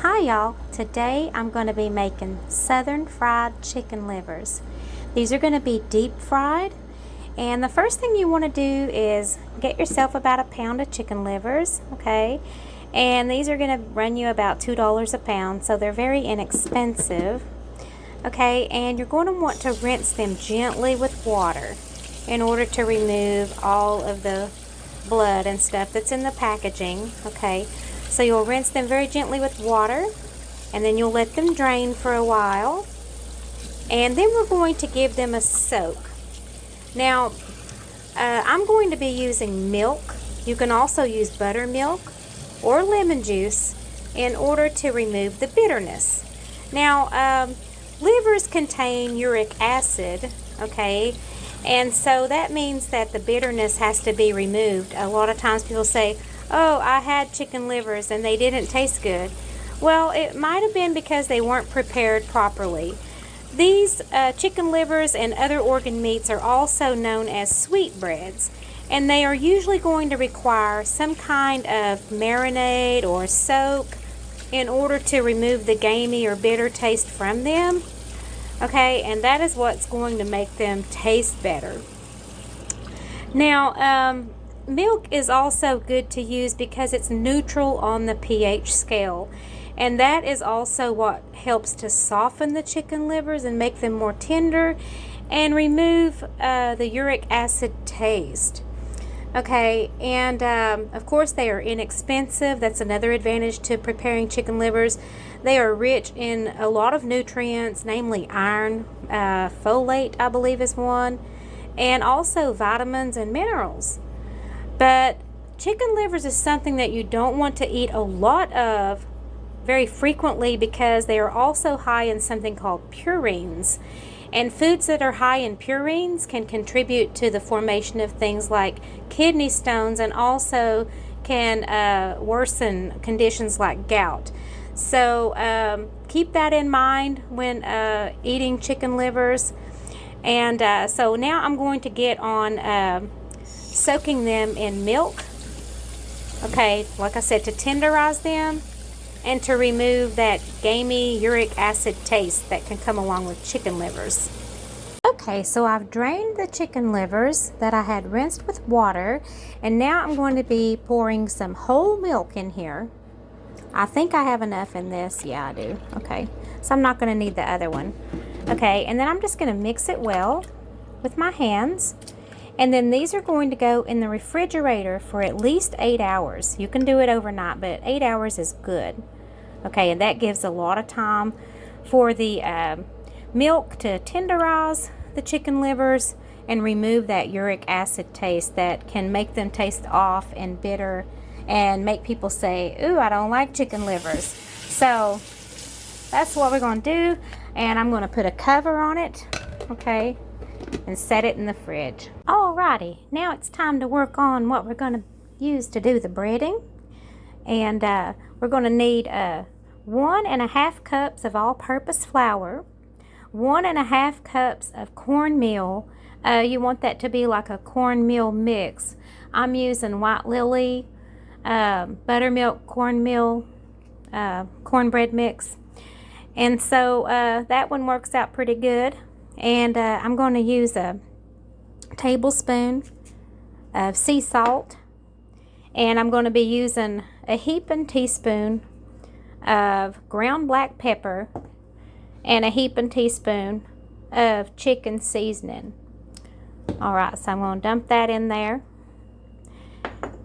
Hi y'all, today I'm going to be making southern fried chicken livers. These are going to be deep fried, and the first thing you want to do is get yourself about a pound of chicken livers, okay? And these are going to run you about $2 a pound, so they're very inexpensive, okay? And you're going to want to rinse them gently with water in order to remove all of the blood and stuff that's in the packaging, okay? So you'll rinse them very gently with water, and then you'll let them drain for a while, and then we're going to give them a soak. Now, I'm going to be using milk. You can also use buttermilk or lemon juice in order to remove the bitterness. Now, livers contain uric acid, okay? And so that means that the bitterness has to be removed. A lot of times people say, oh, I had chicken livers and they didn't taste good. Well, it might have been because they weren't prepared properly. These chicken livers and other organ meats are also known as sweetbreads, and they are usually going to require some kind of marinade or soak in order to remove the gamey or bitter taste from them. Okay, and that is what's going to make them taste better. Now, milk is also good to use because it's neutral on the pH scale, and that is also what helps to soften the chicken livers and make them more tender and remove the uric acid taste. Okay, and of course they are inexpensive. That's another advantage to preparing chicken livers. They are rich in a lot of nutrients, namely iron, folate I believe is one, and also vitamins and minerals. But chicken livers is something that you don't want to eat a lot of very frequently because they are also high in something called purines. And foods that are high in purines can contribute to the formation of things like kidney stones, and also can worsen conditions like gout. So keep that in mind when eating chicken livers. And so now I'm going to get on soaking them in milk, okay, like I said, to tenderize them and to remove that gamey uric acid taste that can come along with chicken livers. Okay, so I've drained the chicken livers that I had rinsed with water, and now I'm going to be pouring some whole milk in here. I think I have enough in this. Yeah, I do. Okay, so I'm not going to need the other one. Okay, and then I'm just going to mix it well with my hands. And then these are going to go in the refrigerator for at least 8 hours. You can do it overnight, but 8 hours is good. Okay, and that gives a lot of time for the milk to tenderize the chicken livers and remove that uric acid taste that can make them taste off and bitter and make people say, ooh, I don't like chicken livers. So that's what we're going to do, and I'm going to put a cover on it, okay, and set it in the fridge. Alrighty, now it's time to work on what we're going to use to do the breading. And we're going to need 1.5 cups of all-purpose flour, 1.5 cups of cornmeal. You want that to be like a cornmeal mix. I'm using White Lily, buttermilk cornmeal, cornbread mix. And so that one works out pretty good. And I'm going to use a tablespoon of sea salt, and I'm going to be using a heaping teaspoon of ground black pepper and a heaping teaspoon of chicken seasoning. Alright, so I'm going to dump that in there,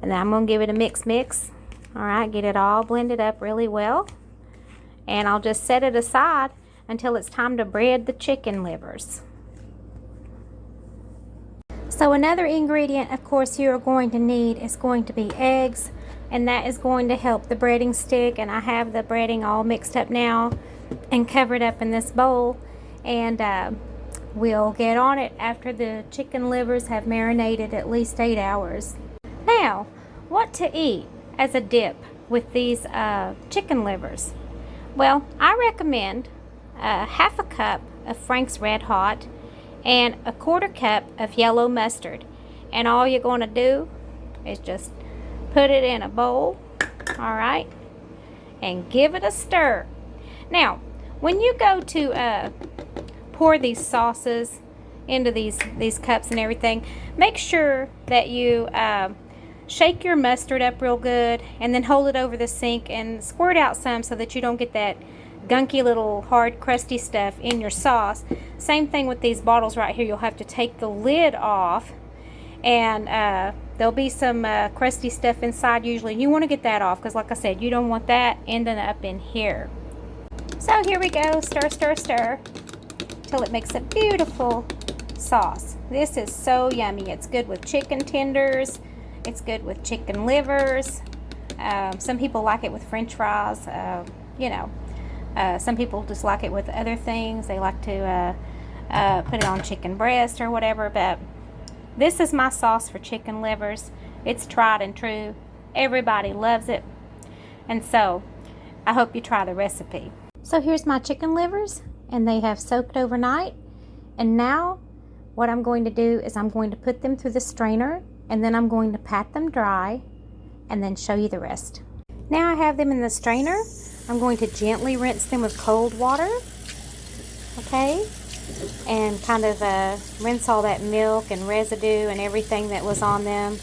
and then I'm going to give it a mix. Alright, get it all blended up really well, and I'll just set it aside until it's time to bread the chicken livers. So another ingredient, of course, you're going to need is going to be eggs, and that is going to help the breading stick. And I have the breading all mixed up now and covered up in this bowl, and we'll get on it after the chicken livers have marinated at least 8 hours. Now, what to eat as a dip with these chicken livers? Well, I recommend half a cup of Frank's Red Hot and a 1/4 cup of yellow mustard. And all you're going to do is just put it in a bowl, all right? and give it a stir. Now, when you go to pour these sauces into these cups and everything, make sure that you shake your mustard up real good and then hold it over the sink and squirt out some so that you don't get that gunky little hard crusty stuff in your sauce. Same thing with these bottles right here. You'll have to take the lid off, and there'll be some crusty stuff inside usually. You want to get that off because, like I said, you don't want that ending up in here. So here we go. Stir, stir, stir till it makes a beautiful sauce. This is so yummy. It's good with chicken tenders. It's good with chicken livers. Some people like it with French fries. Some people just like it with other things. They like to put it on chicken breast or whatever. But this is my sauce for chicken livers. It's tried and true. Everybody loves it. And so I hope you try the recipe. So here's my chicken livers, and they have soaked overnight. And now what I'm going to do is I'm going to put them through the strainer, and then I'm going to pat them dry and then show you the rest. Now I have them in the strainer. I'm going to gently rinse them with cold water, okay, and kind of rinse all that milk and residue and everything that was on them,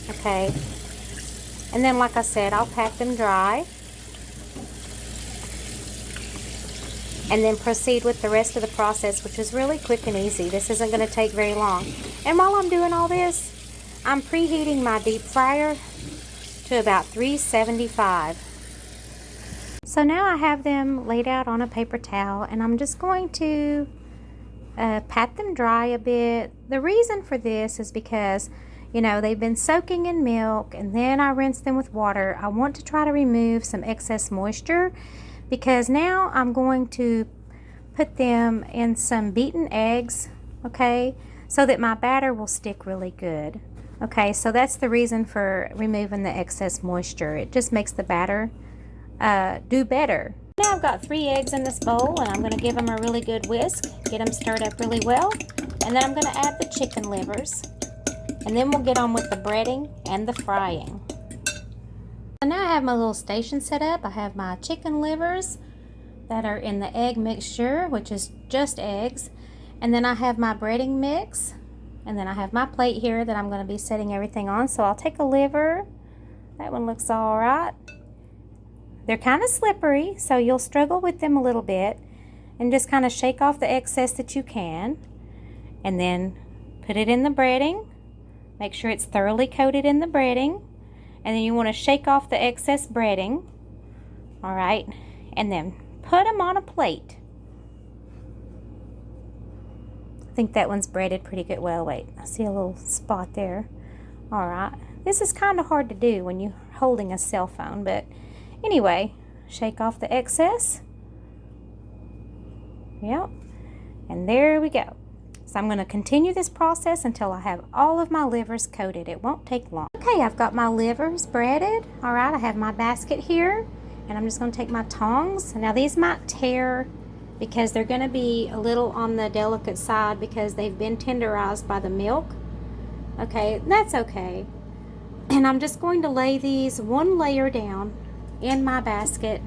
okay. And then, like I said, I'll pat them dry and then proceed with the rest of the process, which is really quick and easy. This isn't going to take very long. And while I'm doing all this, I'm preheating my deep fryer to about 375. So now I have them laid out on a paper towel, and I'm just going to pat them dry a bit. The reason for this is because, they've been soaking in milk, and then I rinse them with water. I want to try to remove some excess moisture, because now I'm going to put them in some beaten eggs, okay, so that my batter will stick really good. Okay, so that's the reason for removing the excess moisture. It just makes the batter do better. Now I've got 3 eggs in this bowl, and I'm going to give them a really good whisk, get them stirred up really well, and then I'm going to add the chicken livers, and then we'll get on with the breading and the frying. So now I have my little station set up. I have my chicken livers that are in the egg mixture, which is just eggs, and then I have my breading mix, and then I have my plate here that I'm going to be setting everything on. So I'll take a liver. That one looks all right. They're kind of slippery, so you'll struggle with them a little bit, and just kind of shake off the excess that you can, and then put it in the breading. Make sure it's thoroughly coated in the breading, and then you want to shake off the excess breading, all right, and then put them on a plate. I think that one's breaded pretty good. Well, wait, I see a little spot there. All right, this is kind of hard to do when you're holding a cell phone, but anyway, shake off the excess. Yep, and there we go. So I'm going to continue this process until I have all of my livers coated. It won't take long. Okay, I've got my livers breaded. All right, I have my basket here, and I'm just going to take my tongs. Now these might tear because they're going to be a little on the delicate side because they've been tenderized by the milk. Okay, that's okay. And I'm just going to lay these one layer down in my basket.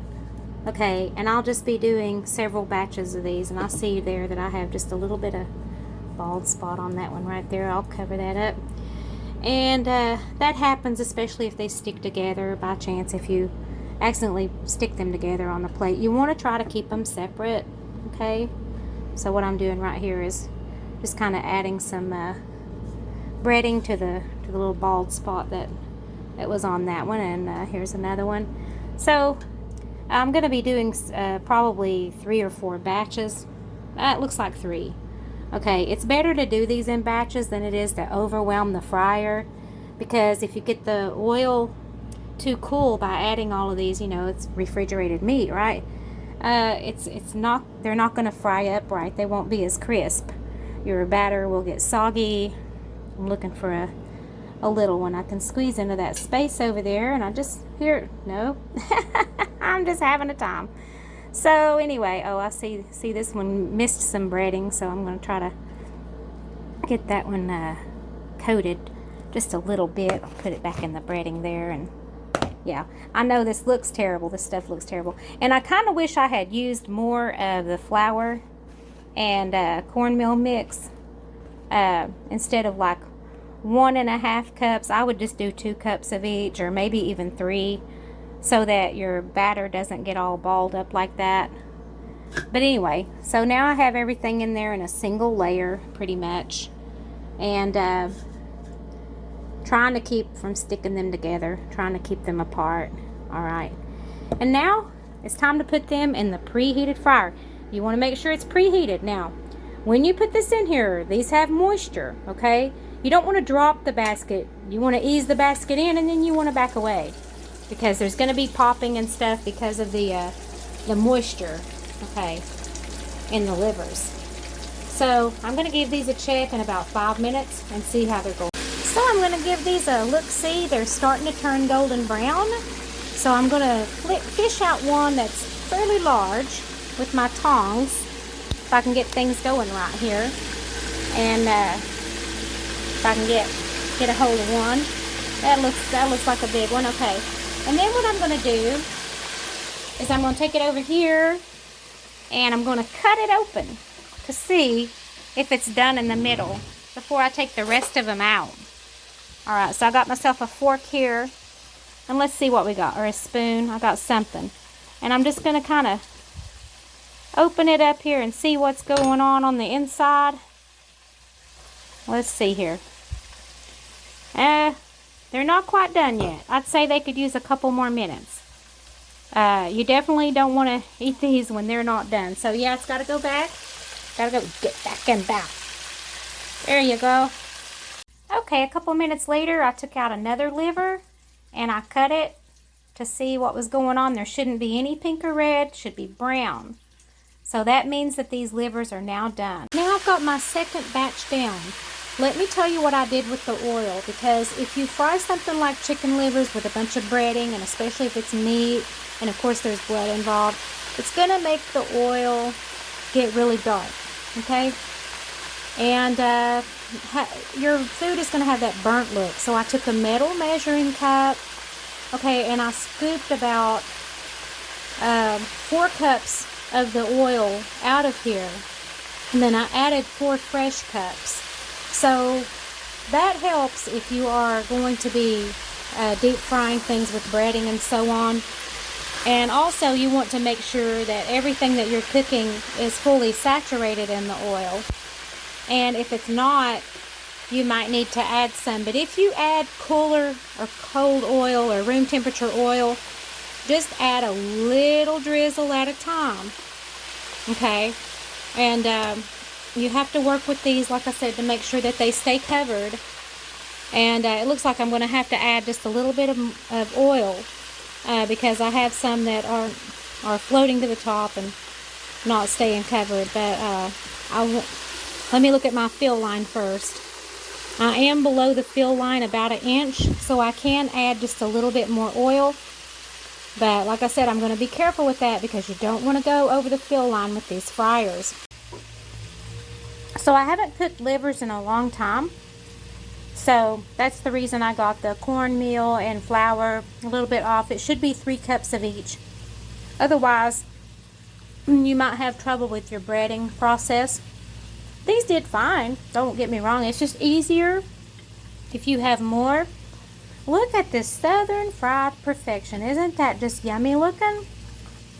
Okay, and I'll just be doing several batches of these, and I see there that I have just a little bit of bald spot on that one right there. I'll cover that up. And that happens especially if they stick together by chance. If you accidentally stick them together on the plate, you want to try to keep them separate. Okay, so what I'm doing right here is just kind of adding some breading to the little bald spot that was on that one, and here's another one. So I'm going to be doing probably 3 or 4 batches. It looks like 3. Okay, it's better to do these in batches than it is to overwhelm the fryer, because if you get the oil too cool by adding all of these, it's refrigerated meat, right? They're not going to fry up right. They won't be as crisp. Your batter will get soggy. I'm looking for a little one I can squeeze into that space over there, and no, I'm just having a time. So anyway, I see this one missed some breading, so I'm going to try to get that one coated just a little bit. I'll put it back in the breading there, and Yeah, I know this looks terrible. This stuff looks terrible. And I kind of wish I had used more of the flour and cornmeal mix instead of like 1.5 cups. I would just do 2 cups of each, or maybe even 3, so that your batter doesn't get all balled up like that. But anyway, so now I have everything in there in a single layer pretty much, and trying to keep from sticking them together, trying to keep them apart. All right, and now it's time to put them in the preheated fryer. You want to make sure it's preheated. Now when you put this in here, these have moisture, okay? You don't want to drop the basket. You want to ease the basket in, and then you want to back away, because there's going to be popping and stuff because of the moisture, okay, in the livers. So I'm going to give these a check in about 5 minutes and see how they're going. So I'm going to give these a look-see. They're starting to turn golden brown. So I'm going to fish out one that's fairly large with my tongs, if I can get things going right here. And if I can get a hold of one. That looks like a big one. Okay. And then what I'm going to do is I'm going to take it over here and I'm going to cut it open to see if it's done in the middle before I take the rest of them out. Alright, so I got myself a fork here, and let's see what we got, or a spoon. I got something. And I'm just going to kind of open it up here and see what's going on the inside. Let's see here. They're not quite done yet. I'd say they could use a couple more minutes. You definitely don't want to eat these when they're not done. So yeah, it's got to go back. Got to go get back in back. There you go. Okay, a couple minutes later, I took out another liver and I cut it to see what was going on. There shouldn't be any pink or red, should be brown. So that means that these livers are now done. Now I've got my second batch down. Let me tell you what I did with the oil, because if you fry something like chicken livers with a bunch of breading, and especially if it's meat, and of course there's blood involved, it's going to make the oil get really dark, okay? And your food is going to have that burnt look. So I took a metal measuring cup, okay, and I scooped about 4 cups of the oil out of here, and then I added 4 fresh cups. So that helps if you are going to be deep frying things with breading and so on. And also you want to make sure that everything that you're cooking is fully saturated in the oil. And if it's not, you might need to add some. But if you add cooler or cold oil or room temperature oil, just add a little drizzle at a time. Okay? And you have to work with these, like I said, to make sure that they stay covered. And it looks like I'm going to have to add just a little bit of oil because I have some that are floating to the top and not staying covered. But let me look at my fill line first. I am below the fill line about 1 inch, so I can add just a little bit more oil. But like I said, I'm going to be careful with that because you don't want to go over the fill line with these fryers. So I haven't cooked livers in a long time. So that's the reason I got the cornmeal and flour a little bit off. It should be 3 cups of each. Otherwise, you might have trouble with your breading process. These did fine, don't get me wrong. It's just easier if you have more. Look at this southern fried perfection. Isn't that just yummy looking?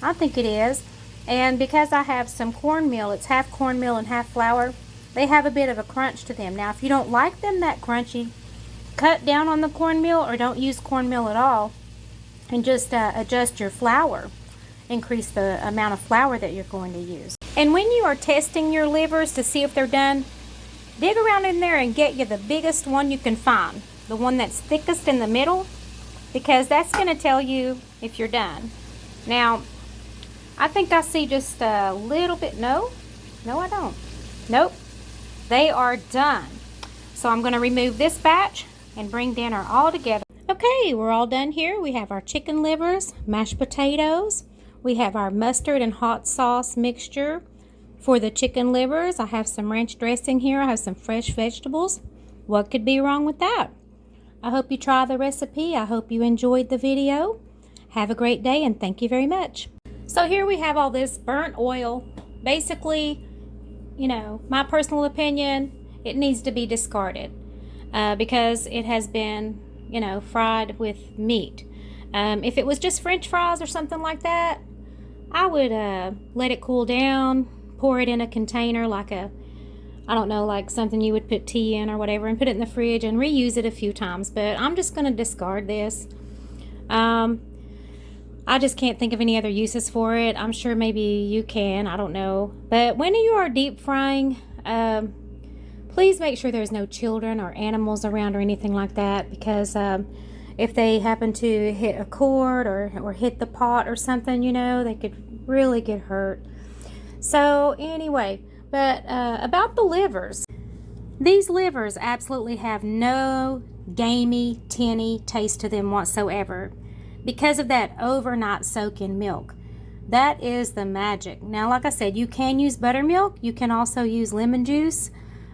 I think it is. And because I have some cornmeal, it's half cornmeal and half flour, they have a bit of a crunch to them. Now, if you don't like them that crunchy, cut down on the cornmeal or don't use cornmeal at all and just adjust your flour. Increase the amount of flour that you're going to use. And when you are testing your livers to see if they're done, dig around in there and get you the biggest one you can find. The one that's thickest in the middle, because that's going to tell you if you're done. Now, I think I see just a little bit. No, I don't. Nope. They are done. So I'm going to remove this batch and bring dinner all together. Okay, we're all done here. We have our chicken livers, mashed potatoes. We have our mustard and hot sauce mixture for the chicken livers. I have some ranch dressing here. I have some fresh vegetables. What could be wrong with that? I hope you try the recipe. I hope you enjoyed the video. Have a great day and thank you very much. So here we have all this burnt oil. Basically, you know, my personal opinion, it needs to be discarded because it has been, you know, fried with meat. If it was just French fries or something like that, I would let it cool down, pour it in a container like a, I don't know, like something you would put tea in or whatever, and put it in the fridge and reuse it a few times. But I'm just going to discard this. I just can't think of any other uses for it. I'm sure maybe you can, I don't know. But when you are deep frying, please make sure there's no children or animals around or anything like that, because if they happen to hit a cord or hit the pot or something, you know, they could really get hurt. So anyway, but about the livers. These livers absolutely have no gamey, tinny taste to them whatsoever because of that overnight soak in milk. That is the magic. Now, like I said, you can use buttermilk. You can also use lemon juice.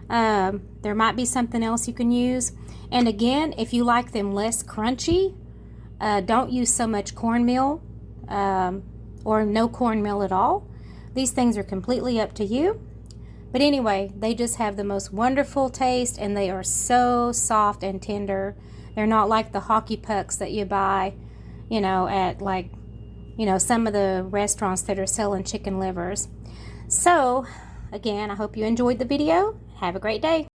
There might be something else you can use. And again, if you like them less crunchy, don't use so much cornmeal or no cornmeal at all. These things are completely up to you. But anyway, they just have the most wonderful taste, and they are so soft and tender. They're not like the hockey pucks that you buy, you know, at like, you know, some of the restaurants that are selling chicken livers. So, again, I hope you enjoyed the video. Have a great day.